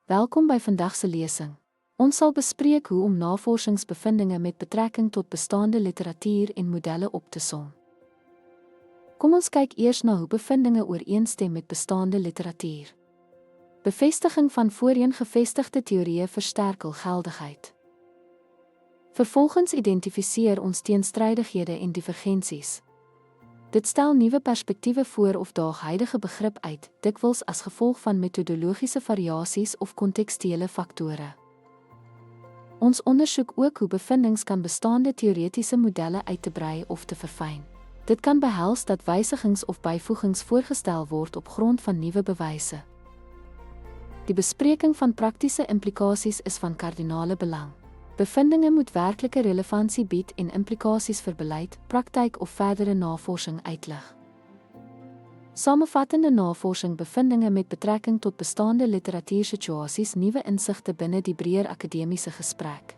Welkom by vandag se lesing. Ons sal bespreek hoe om navorsingsbevindinge met betrekking tot bestaande literatuur en modelle op te som. Kom ons kyk eers na hoe bevindinge ooreenstem met bestaande literatuur. Bevestiging van voorheen gevestigde teorieë versterk hul geldigheid. Vervolgens identifiseer ons teenstrydighede en divergensies. Dit stel nuwe perspektiewe voor of daag huidige begrip uit, dikwels as gevolg van metodologiese variasies of kontekstuele faktore. Ons ondersoek ook hoe bevindings kan bestaande teoretiese modelle uit te brei of te verfyn. Dit kan behels dat wysigings of byvoegings voorgestel word op grond van nuwe bewyse. Die bespreking van praktiese implikasies is van kardinale belang. Bevindinge moet werklike relevantie bied en implikasies vir beleid, praktyk of verdere navorsing uitlig. Samevattende navorsing bevindinge met betrekking tot bestaande literatuursituasies nuwe insigte binne die breër akademiese gesprek.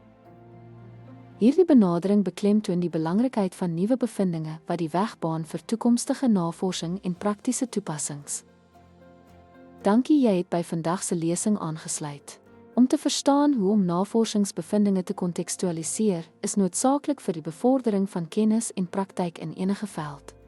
Hierdie benadering beklemtoon die belangrikheid van nuwe bevindinge wat die weg baan vir toekomstige navorsing en praktiese toepassings. Dankie jy het by vandag se lesing aangesluit. Om te verstaan hoe om navorsingsbevindinge te kontekstualiseer, is noodsaaklik vir die bevordering van kennis en praktyk in enige veld.